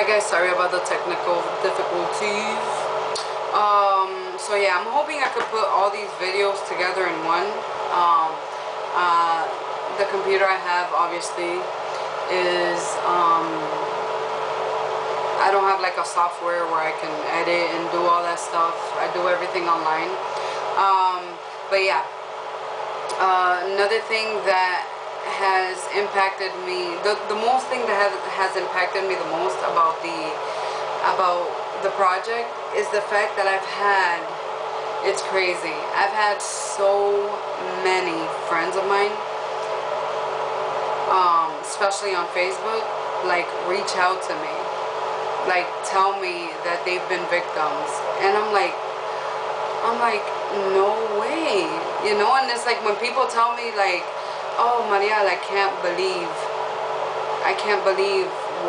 Hi guys, sorry about the technical difficulties. So yeah, I'm hoping I could put all these videos together in one. Um, the computer I have obviously is, I don't have like a software where I can edit and do all that stuff. I do everything online. But yeah, another thing that has impacted me, the most thing that has impacted me the most about the project is the fact that it's crazy. I've had so many friends of mine, especially on Facebook, like reach out to me, like tell me that they've been victims, and I'm like, no way, you know. And it's like when people tell me like, oh Mariel, I can't believe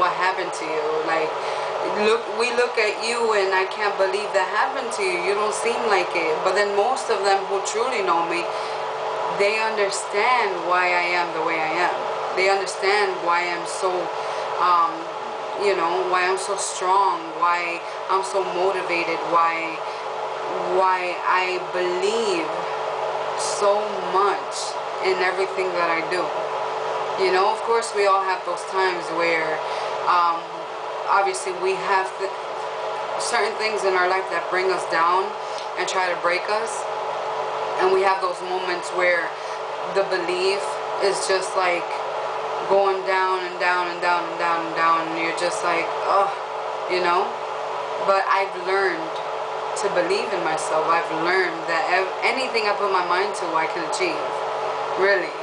what happened to you. Like, we look at you and I can't believe that happened to you. You don't seem like it. But then most of them who truly know me, they understand why I am the way I am. They understand why I'm so, you know, why I'm so strong, why I'm so motivated, why I believe so much in everything that I do. You know, of course we all have those times where obviously we have certain things in our life that bring us down and try to break us, and we have those moments where the belief is just like going down and down and down and down and down, and you're just like, oh, you know. But I've learned to believe in myself. I've learned that anything I put my mind to, I can achieve. Really,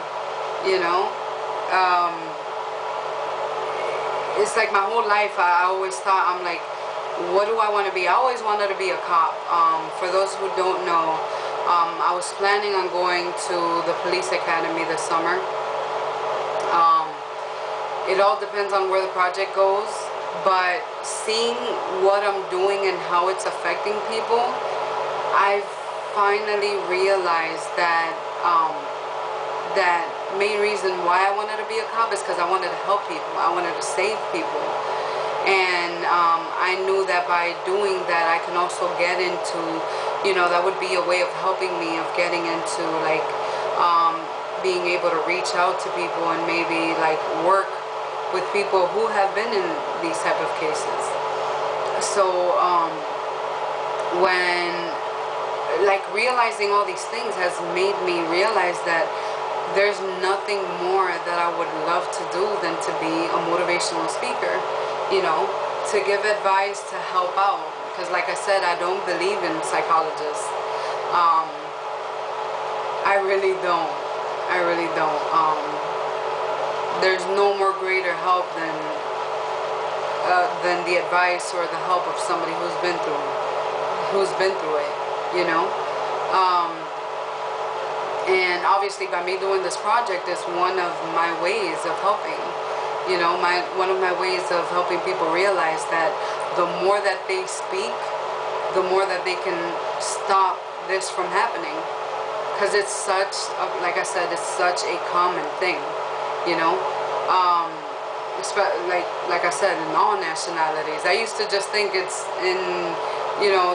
you know. It's like my whole life I always thought, I'm like, what do I want to be? I always wanted to be a cop. For those who don't know, I was planning on going to the police academy this summer. It all depends on where the project goes, but seeing what I'm doing and how it's affecting people, I've finally realized that that main reason why I wanted to be a cop is because I wanted to help people. I wanted to save people. And I knew that by doing that I can also get into, you know, that would be a way of helping me, of getting into like being able to reach out to people and maybe like work with people who have been in these type of cases. So when like realizing all these things has made me realize that there's nothing more that I would love to do than to be a motivational speaker, you know, to give advice, to help out. Because like I said, I don't believe in psychologists. I really don't. I really don't. There's no more greater help than the advice or the help of somebody who's been through it, you know. And obviously by me doing this project is one of my ways of helping, you know, one of my ways of helping people realize that the more that they speak, the more that they can stop this from happening. Because it's such, like I said, it's such a common thing, you know. Like I said, in all nationalities. I used to just think it's in, you know,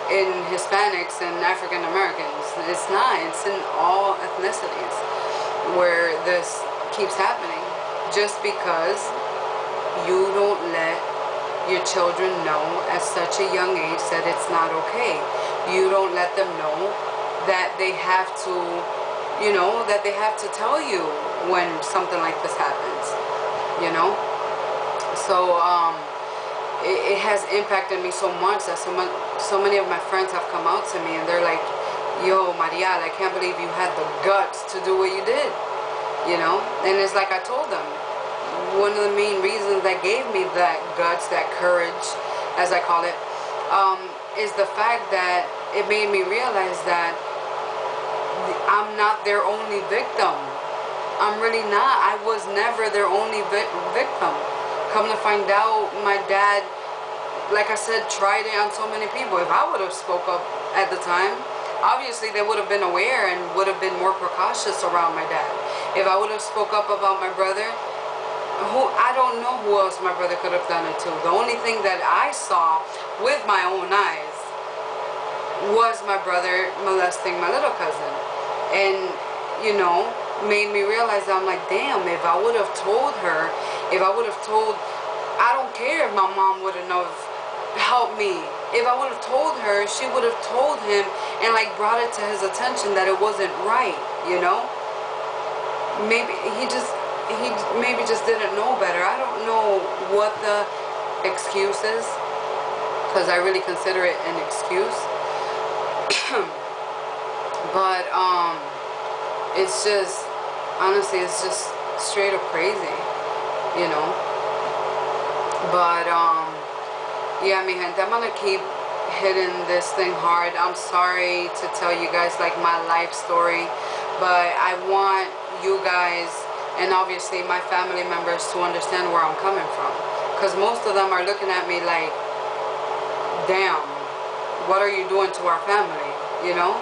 in Hispanics and African Americans. It's not. It's in all ethnicities where this keeps happening, just because you don't let your children know at such a young age that it's not okay. You don't let them know that they have to, you know, that they have to tell you when something like this happens, you know. So it has impacted me so much that so many of my friends have come out to me and they're like, yo Mariel, I can't believe you had the guts to do what you did, you know. And it's like I told them, one of the main reasons that gave me that guts, that courage, as I call it, is the fact that it made me realize that I'm not their only victim. I'm really not. I was never their only victim. Come to find out, my dad, like I said, tried it on so many people. If I would have spoke up at the time, obviously they would have been aware and would have been more precautious around my dad. If I would have spoke up about my brother, I don't know who else my brother could have done it to. The only thing that I saw with my own eyes was my brother molesting my little cousin. And, you know, made me realize that I'm like, damn, if I would have told her, if I would have told, I don't care if my mom wouldn't have helped me. If I would have told her, she would have told him and like brought it to his attention that it wasn't right, you know? Maybe he maybe just didn't know better. I don't know what the excuse is, because I really consider it an excuse. But it's just, honestly, it's just straight up crazy, you know. But yeah, mi gente, I'm gonna keep hitting this thing hard. I'm sorry to tell you guys like my life story, but I want you guys and obviously my family members to understand where I'm coming from, because most of them are looking at me like, damn, what are you doing to our family, you know?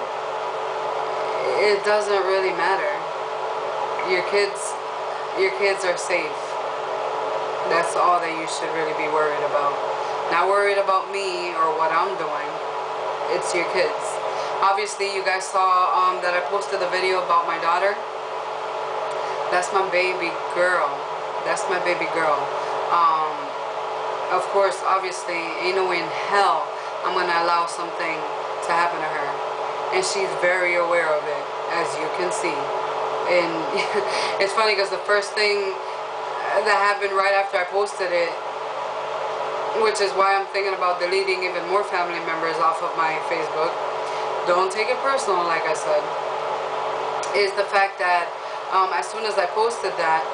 It doesn't really matter. Your kids are safe. That's all that you should really be worried about. Not worried about me or what I'm doing. It's your kids. Obviously, you guys saw that I posted a video about my daughter. That's my baby girl. That's my baby girl. Of course, obviously, ain't no way in hell I'm gonna allow something to happen to her. And she's very aware of it, as you can see. And it's funny because the first thing that happened right after I posted it, which is why I'm thinking about deleting even more family members off of my Facebook. Don't take it personal, like I said. Is the fact that as soon as I posted that,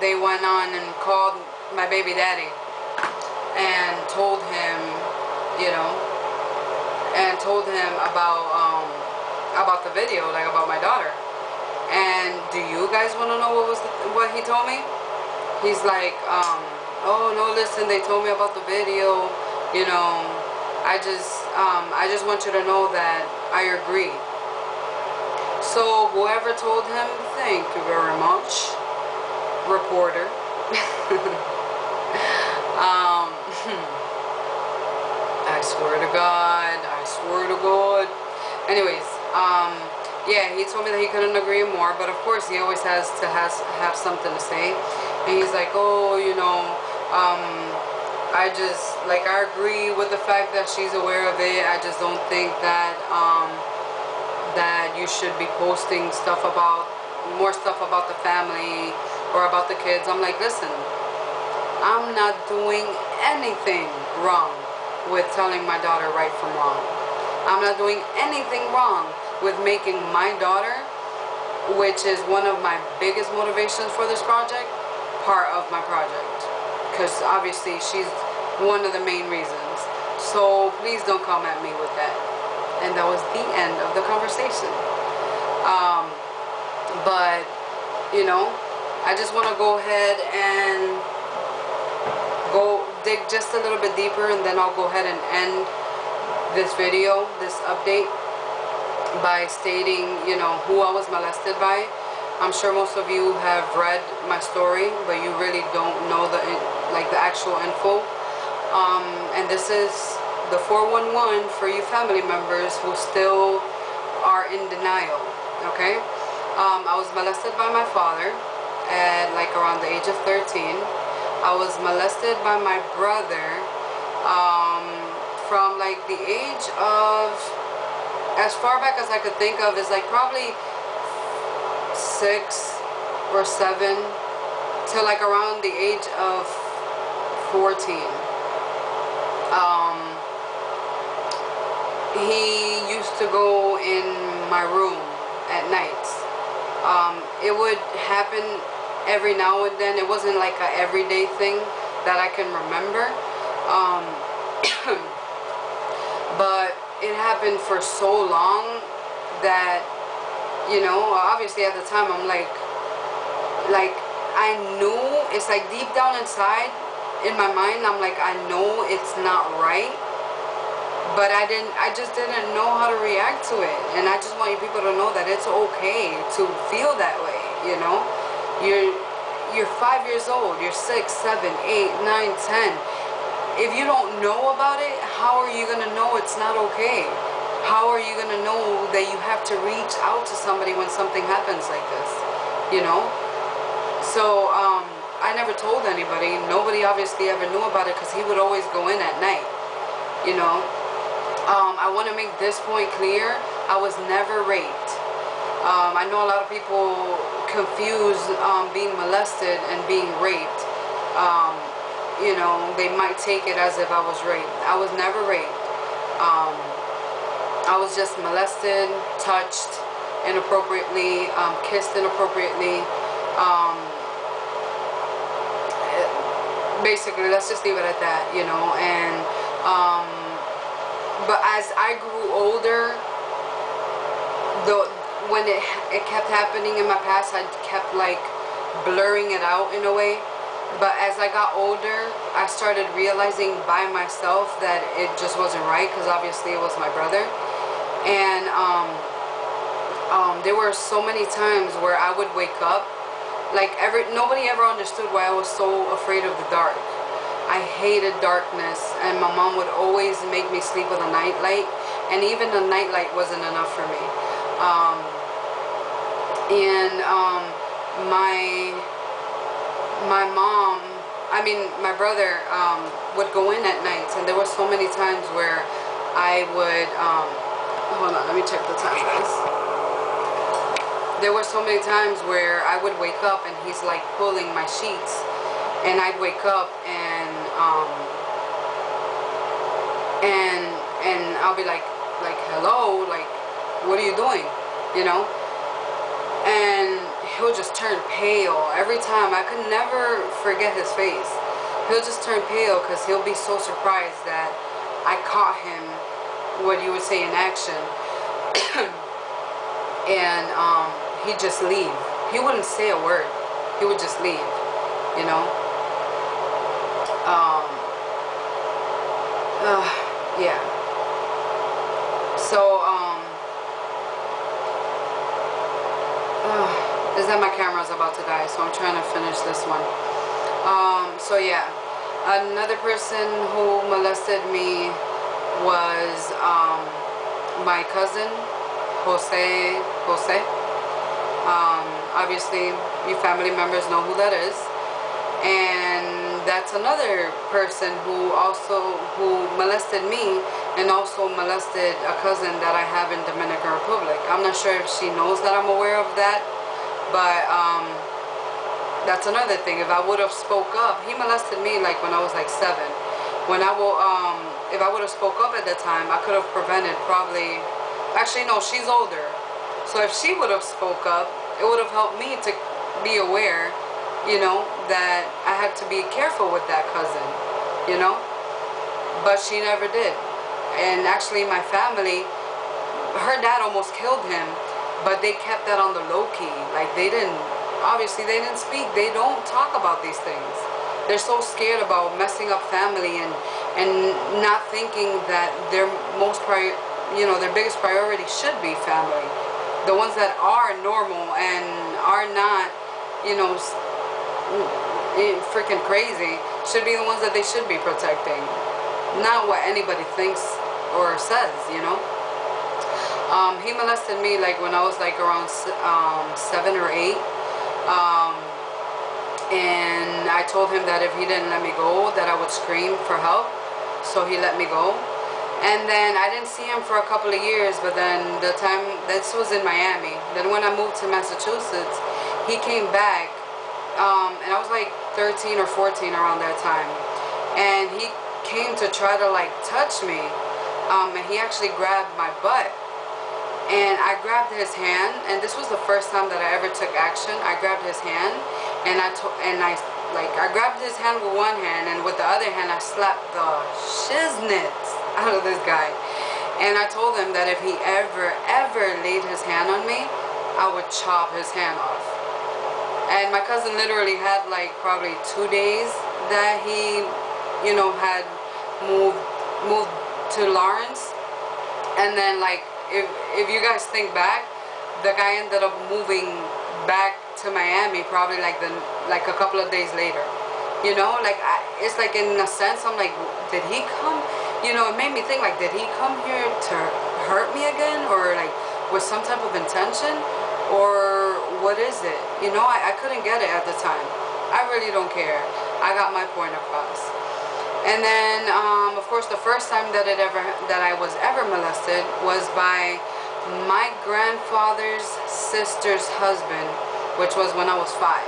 they went on and called my baby daddy and told him, you know, and told him about the video, like about my daughter. And do you guys want to know what he told me? He's like, oh no, listen, they told me about the video, you know, I just want you to know that I agree. So whoever told him, thank you very much, reporter. I swear to God, I swear to God. Anyways, yeah, he told me that he couldn't agree more, but of course he always has to have something to say. And he's like, oh, you know, I agree with the fact that she's aware of it. I just don't think that that you should be posting more stuff about the family or about the kids. I'm like, listen, I'm not doing anything wrong with telling my daughter right from wrong. I'm not doing anything wrong with making my daughter, which is one of my biggest motivations for this project, part of my project, because obviously she's one of the main reasons. So please don't come at me with that. And that was the end of the conversation. But you know, I just want to go ahead and dig just a little bit deeper, and then I'll go ahead and end this video, this update, by stating, you know, who I was molested by. I'm sure most of you have read my story, but you really don't know the actual info. And this is the 411 for you family members who still are in denial. Okay, I was molested by my father at like around the age of 13. I was molested by my brother from like the age of, as far back as I could think of, is like probably 6 or 7 till like around the age of 14. He used to go in my room at nights. It would happen every now and then. It wasn't like a everyday thing that I can remember. But it happened for so long that, you know, obviously at the time I'm like I knew, it's like deep down inside in my mind, I'm like, I know it's not right, but I just didn't know how to react to it. And I just want you people to know that it's okay to feel that way, you know. you're 5 years old, you're 6, 7, 8, 9, 10. If you don't know about it, how are you gonna know it's not okay? How are you gonna know that you have to reach out to somebody when something happens like this? You know? So, I never told anybody. Nobody obviously ever knew about it because he would always go in at night. You know? I want to make this point clear. I was never raped. I know a lot of people confuse being molested and being raped. You know, they might take it as if I was raped. I was never raped. I was just molested, touched inappropriately, kissed inappropriately. Basically, let's just leave it at that, you know. And but as I grew older, when it kept happening in my past, I kept like blurring it out in a way. But as I got older, I started realizing by myself that it just wasn't right, because obviously it was my brother. And there were so many times where I would wake up, like nobody ever understood why I was so afraid of the dark. I hated darkness, and my mom would always make me sleep with a nightlight, and even a nightlight wasn't enough for me. My brother would go in at nights, and there were so many times where I would, hold on, let me check the time, guys. There were so many times where I would wake up and he's like pulling my sheets, and I'd wake up and I'll be like hello, like what are you doing, you know? And he'll just turn pale every time. I could never forget his face. He'll just turn pale because he'll be so surprised that I caught him, what you would say, in action. And he'd just leave. He wouldn't say a word. He would just leave, you know. Yeah. So is that my camera's about to die, so I'm trying to finish this one. So yeah, another person who molested me was my cousin, Jose. Obviously, you family members know who that is. And that's another person who molested me and also molested a cousin that I have in Dominican Republic. I'm not sure if she knows that I'm aware of that, but that's another thing. If I would have spoke up, he molested me like when I was like 7. When if I would have spoke up at that time, I could have prevented probably. Actually, no, she's older, so if she would have spoke up, it would have helped me to be aware, you know, that I had to be careful with that cousin, you know. But she never did. And actually, my family, her dad almost killed him, but they kept that on the low key. Like, obviously they didn't speak. They don't talk about these things. They're so scared about messing up family and not thinking that their their biggest priority should be family. The ones that are normal and are not, you know, freaking crazy should be the ones that they should be protecting, not what anybody thinks or says, you know. He molested me like when I was like around 7 or 8, and I told him that if he didn't let me go, that I would scream for help. So he let me go. And then I didn't see him for a couple of years, but then this was in Miami. Then when I moved to Massachusetts, he came back, and I was like 13 or 14 around that time. And he came to try to like touch me, and he actually grabbed my butt. And I grabbed his hand, and this was the first time that I ever took action. I grabbed his hand, and I grabbed his hand with one hand, and with the other hand I slapped the shiznits out of this guy. And I told him that if he ever laid his hand on me, I would chop his hand off. And my cousin literally had like probably 2 days that he, you know, had moved to Lawrence. And then like if you guys think back, the guy ended up moving back to Miami probably like a couple of days later. You know, like it's like in a sense I'm like, did he come? You know, it made me think like, did he come here to hurt me again, or like with some type of intention, or what is it? You know, I couldn't get it at the time. I really don't care. I got my point across. And then of course the first time that I was ever molested was by my grandfather's sister's husband, which was when I was 5.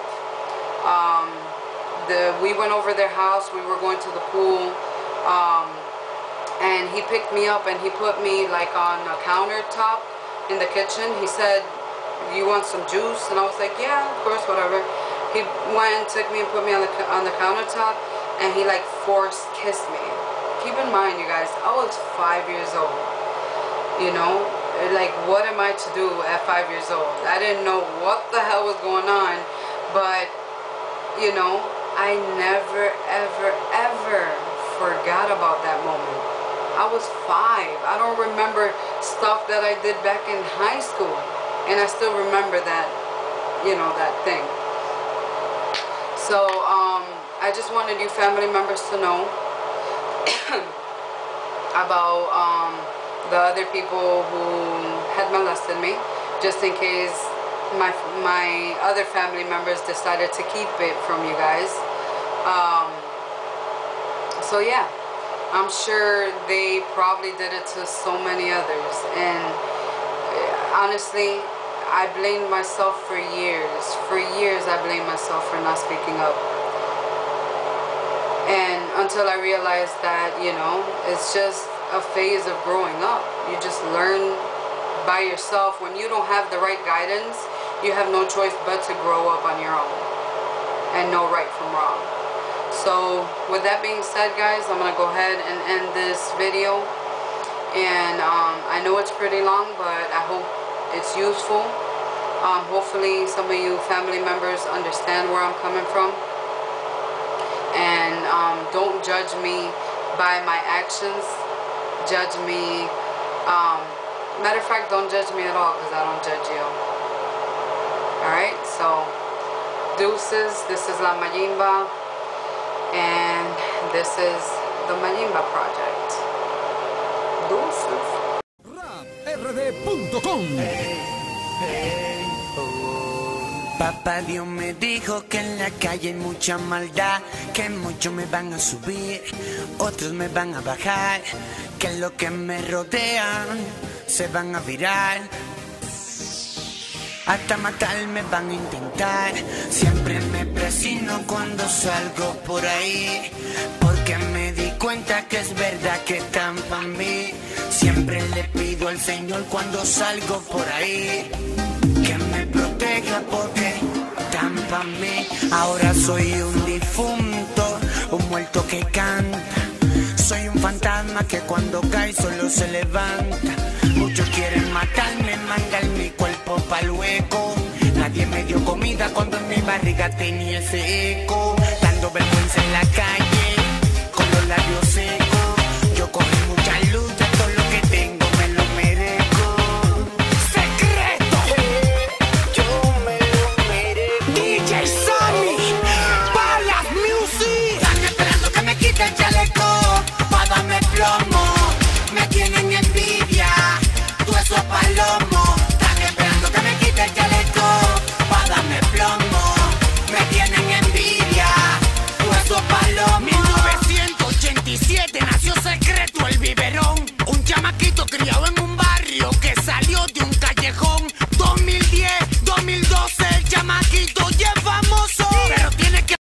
We went over their house, we were going to the pool, and he picked me up and he put me like on a countertop in the kitchen. He said, "You want some juice?" And I was like, "Yeah, of course, whatever." He went and took me and put me on the countertop, and he like force kissed me. Keep in mind, you guys, I was 5 years old. You know, like, what am I to do at 5 years old? I didn't know what the hell was going on, but you know, I never ever forgot about that moment. I was 5. I don't remember stuff that I did back in high school, and I still remember that, you know, that thing. So I just wanted you family members to know about the other people who had molested me, just in case my other family members decided to keep it from you guys. So yeah, I'm sure they probably did it to so many others, and honestly, I blamed myself for years. For years I blamed myself for not speaking up. And until I realized that, you know, it's just a phase of growing up. You just learn by yourself. When you don't have the right guidance, you have no choice but to grow up on your own and know right from wrong. So with that being said, guys, I'm gonna go ahead and end this video. And I know it's pretty long, but I hope it's useful. Hopefully some of you family members understand where I'm coming from. And don't judge me by my actions. Judge me, matter of fact, don't judge me at all, because I don't judge you. Alright, so deuces. This is La Mayimba, and this is the Mayimba Project. Deuces. RapRD.com. Papá Dios me dijo que en la calle hay mucha maldad, que muchos me van a subir, otros me van a bajar, que los que me rodean se van a virar, hasta matarme van a intentar. Siempre me presino cuando salgo por ahí, porque me di cuenta que es verdad que están para mí. Siempre le pido al Señor cuando salgo por ahí que me proteja, porque están para mí. Ahora soy un difunto, un muerto que canta. Soy un fantasma que cuando cae solo se levanta. Muchos quieren matarme, mangar mi cuerpo pa'l hueco. Nadie me dio comida cuando en mi barriga tenía ese eco. Dando vergüenza en la calle, con los labios secos. Yo cogí mucha luz, de todo lo que tengo me lo merezco. ¡Secreto! Yo me lo merezco. DJ Sammy, Balas Music. Están esperando que me quite el chaleco pa' darme plomo. Me tienen envidia, tú eso es palomo. Están esperando que me quite el chaleco pa' darme plomo. Me tienen envidia, tú eso es palomo. 1987 nació Secreto, el biberón. Un chamaquito criado en un barrio que salió de un callejón. 2010, 2012